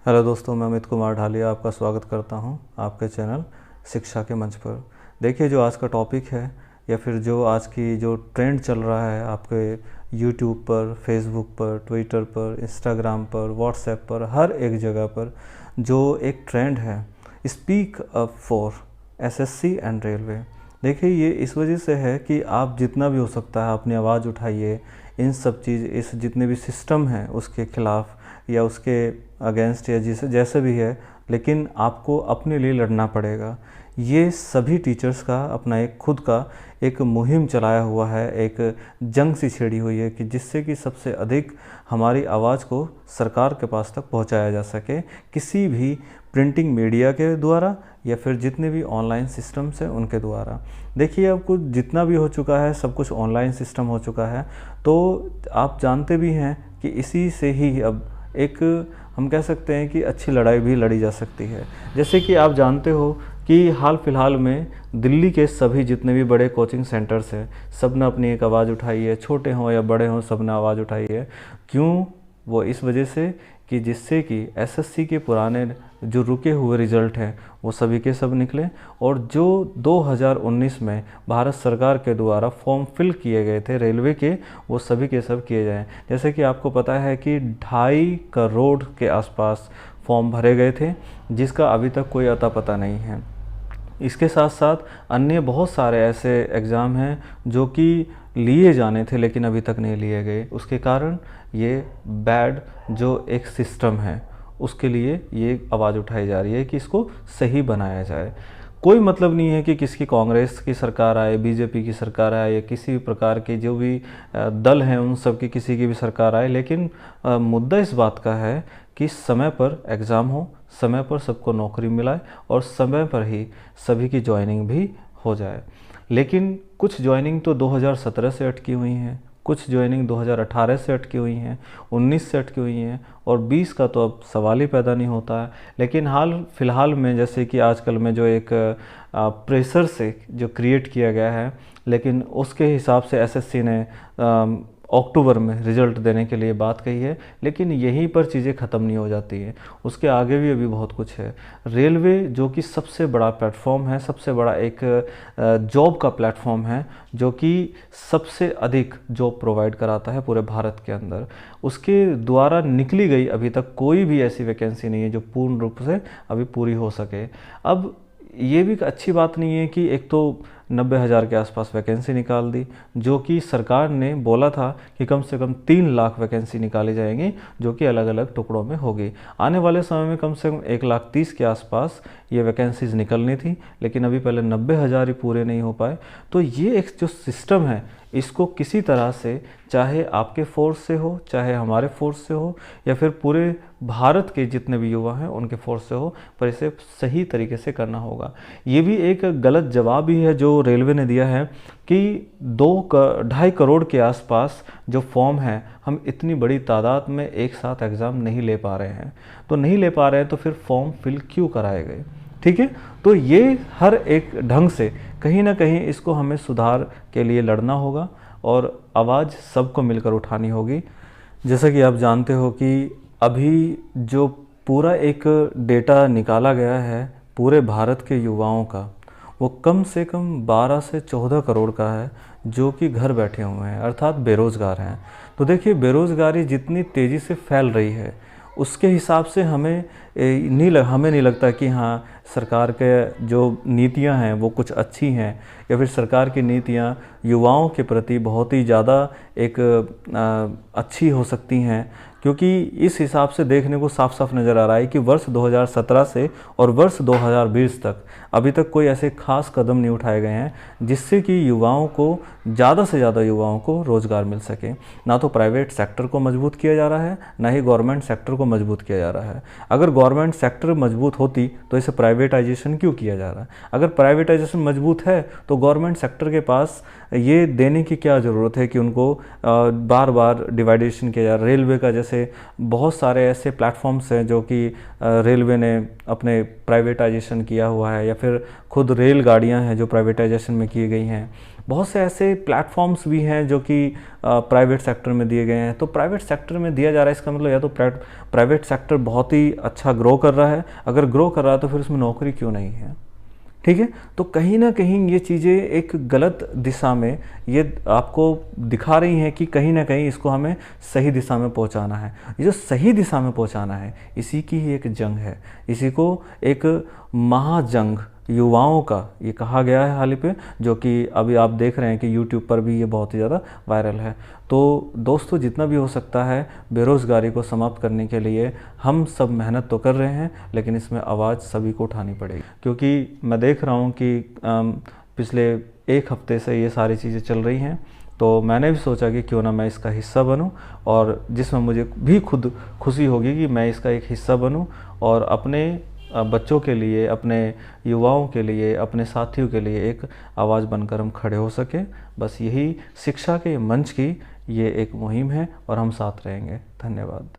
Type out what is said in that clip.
Hello दोस्तों, मैं Amit Kumar dahlia आपका स्वागत करता हूं आपके चैनल शिक्षा के मंच पर। देखिए, जो आज का टॉपिक है या फिर जो आज की जो ट्रेंड चल रहा है आपके यूट्यूब पर, फेसबुक पर, ट्विटर पर, इंस्टाग्राम पर, व्हाट्सएप पर, हर एक जगह पर जो एक ट्रेंड है, speak up for SSC and railway. देखिए, ये इस वजह से है कि आप जितना भी हो सकता है अपनी आवाज़ उठाइए, इन सब चीज़ इस जितने भी सिस्टम हैं उसके खिलाफ़ या उसके अगेंस्ट या जिसे जैसे भी है, लेकिन आपको अपने लिए लड़ना पड़ेगा। ये सभी टीचर्स का अपना एक खुद का एक मुहिम चलाया हुआ है, एक जंग सी छेड़ी हुई है कि जिससे कि सबसे अधिक हमारी आवाज़ को सरकार के पास तक पहुंचाया जा सके, किसी भी प्रिंटिंग मीडिया के द्वारा या फिर जितने भी ऑनलाइन सिस्टम्स हैं उनके द्वारा। देखिए, अब कुछ जितना भी हो चुका है सब कुछ ऑनलाइन सिस्टम हो चुका है, तो आप जानते भी हैं कि इसी से ही अब एक हम कह सकते हैं कि अच्छी लड़ाई भी लड़ी जा सकती है। जैसे कि आप जानते हो कि हाल फिलहाल में दिल्ली के सभी जितने भी बड़े कोचिंग सेंटर्स हैं, सब ने अपनी एक आवाज़ उठाई है, छोटे हों या बड़े हों सब ने आवाज़ उठाई है। क्यों? वो इस वजह से कि जिससे कि एसएससी के पुराने जो रुके हुए रिज़ल्ट हैं वो सभी के सब निकले, और जो 2019 में भारत सरकार के द्वारा फॉर्म फिल किए गए थे रेलवे के, वो सभी के सब किए जाएं। जैसे कि आपको पता है कि 2.5 करोड़ के आसपास फॉर्म भरे गए थे, जिसका अभी तक कोई अता पता नहीं है। इसके साथ साथ अन्य बहुत सारे ऐसे एग्ज़ाम हैं जो कि लिए जाने थे लेकिन अभी तक नहीं लिए गए। उसके कारण ये बैड जो एक सिस्टम है उसके लिए ये आवाज़ उठाई जा रही है कि इसको सही बनाया जाए। कोई मतलब नहीं है कि किसकी कांग्रेस की सरकार आए, बीजेपी की सरकार आए या किसी भी प्रकार के जो भी दल हैं उन सब की किसी की भी सरकार आए, लेकिन मुद्दा इस बात का है कि समय पर एग्ज़ाम हो, समय पर सबको नौकरी मिलाए और समय पर ही सभी की ज्वाइनिंग भी हो जाए। लेकिन कुछ ज्वाइनिंग तो 2017 से अटकी हुई हैं, कुछ ज्वाइनिंग 2018 से अटकी हुई हैं, 19 से अटकी हुई हैं, और 20 का तो अब सवाल ही पैदा नहीं होता है। लेकिन हाल फिलहाल में जैसे कि आजकल में जो एक प्रेशर से जो क्रिएट किया गया है, लेकिन उसके हिसाब से एसएससी ने अक्टूबर में रिज़ल्ट देने के लिए बात कही है, लेकिन यहीं पर चीज़ें ख़त्म नहीं हो जाती हैं, उसके आगे भी अभी बहुत कुछ है। रेलवे जो कि सबसे बड़ा प्लेटफॉर्म है, सबसे बड़ा एक जॉब का प्लेटफॉर्म है, जो कि सबसे अधिक जॉब प्रोवाइड कराता है पूरे भारत के अंदर, उसके द्वारा निकली गई अभी तक कोई भी ऐसी वैकेंसी नहीं है जो पूर्ण रूप से अभी पूरी हो सके। अब ये भी अच्छी बात नहीं है कि एक तो 90,000 के आसपास वैकेंसी निकाल दी, जो कि सरकार ने बोला था कि कम से कम 3 लाख वैकेंसी निकाली जाएंगी, जो कि अलग अलग टुकड़ों में होगी। आने वाले समय में कम से कम 1,30,000 के आसपास ये वैकेंसीज निकलनी थी, लेकिन अभी पहले 90,000 ही पूरे नहीं हो पाए। तो ये एक जो सिस्टम है, इसको किसी तरह से, चाहे आपके फोर्स से हो, चाहे हमारे फोर्स से हो, या फिर पूरे भारत के जितने भी युवा हैं उनके फोर्स से हो, पर इसे सही तरीके से करना होगा। ये भी एक गलत जवाब ही है जो रेलवे ने दिया है कि 2.5 करोड़ के आसपास जो फॉर्म है, हम इतनी बड़ी तादाद में एक साथ एग्ज़ाम नहीं ले पा रहे हैं। तो नहीं ले पा रहे हैं तो फिर फॉर्म फिल क्यों कराए गए? ठीक है, तो ये हर एक ढंग से कहीं ना कहीं इसको हमें सुधार के लिए लड़ना होगा और आवाज़ सबको मिलकर उठानी होगी। जैसा कि आप जानते हो कि अभी जो पूरा एक डेटा निकाला गया है पूरे भारत के युवाओं का, वो कम से कम 12 से 14 करोड़ का है, जो कि घर बैठे हुए हैं, अर्थात बेरोज़गार हैं। तो देखिए, बेरोज़गारी जितनी तेज़ी से फैल रही है उसके हिसाब से हमें नहीं लगता कि हाँ, सरकार के जो नीतियां हैं वो कुछ अच्छी हैं, या फिर सरकार की नीतियां युवाओं के प्रति बहुत ही ज़्यादा एक अच्छी हो सकती हैं। क्योंकि इस हिसाब से देखने को साफ साफ नज़र आ रहा है कि वर्ष 2017 से और वर्ष 2020 तक अभी तक कोई ऐसे खास कदम नहीं उठाए गए हैं जिससे कि युवाओं को, ज़्यादा से ज़्यादा युवाओं को रोज़गार मिल सके। ना तो प्राइवेट सेक्टर को मजबूत किया जा रहा है, ना ही गवर्नमेंट सेक्टर को मजबूत किया जा रहा है। अगर गवर्नमेंट सेक्टर मजबूत होती तो इसे प्राइवेटाइजेशन क्यों किया जा रहा है? अगर प्राइवेटाइजेशन मजबूत है तो गवर्नमेंट सेक्टर के पास ये देने की क्या ज़रूरत है कि उनको बार बार डिवाइडेशन किया जा रहा है। रेलवे का जैसे जैसे बहुत सारे ऐसे प्लेटफॉर्म्स हैं जो कि रेलवे ने अपने प्राइवेटाइजेशन किया हुआ है, या फिर खुद रेलगाड़ियां हैं जो प्राइवेटाइजेशन में की गई हैं। बहुत से ऐसे प्लेटफॉर्म्स भी हैं जो कि प्राइवेट सेक्टर में दिए गए हैं। तो प्राइवेट सेक्टर में दिया जा रहा है, इसका मतलब या तो प्राइवेट सेक्टर बहुत ही अच्छा ग्रो कर रहा है। अगर ग्रो कर रहा है तो फिर उसमें नौकरी क्यों नहीं है? ठीक है, तो कहीं ना कहीं ये चीज़ें एक गलत दिशा में ये आपको दिखा रही हैं कि कहीं ना कहीं इसको हमें सही दिशा में पहुंचाना है। ये जो सही दिशा में पहुंचाना है, इसी की ही एक जंग है। इसी को एक महाजंग युवाओं का ये कहा गया है हाल ही पे, जो कि अभी आप देख रहे हैं कि यूट्यूब पर भी ये बहुत ही ज़्यादा वायरल है। तो दोस्तों, जितना भी हो सकता है बेरोज़गारी को समाप्त करने के लिए हम सब मेहनत तो कर रहे हैं, लेकिन इसमें आवाज़ सभी को उठानी पड़ेगी। क्योंकि मैं देख रहा हूँ कि पिछले एक हफ्ते से ये सारी चीज़ें चल रही हैं, तो मैंने भी सोचा कि क्यों ना मैं इसका हिस्सा बनूं, और जिसमें मुझे भी खुद खुशी होगी कि मैं इसका एक हिस्सा बनूं और अपने बच्चों के लिए, अपने युवाओं के लिए, अपने साथियों के लिए एक आवाज़ बनकर हम खड़े हो सकें। बस यही शिक्षा के मंच की ये एक मुहिम है और हम साथ रहेंगे। धन्यवाद।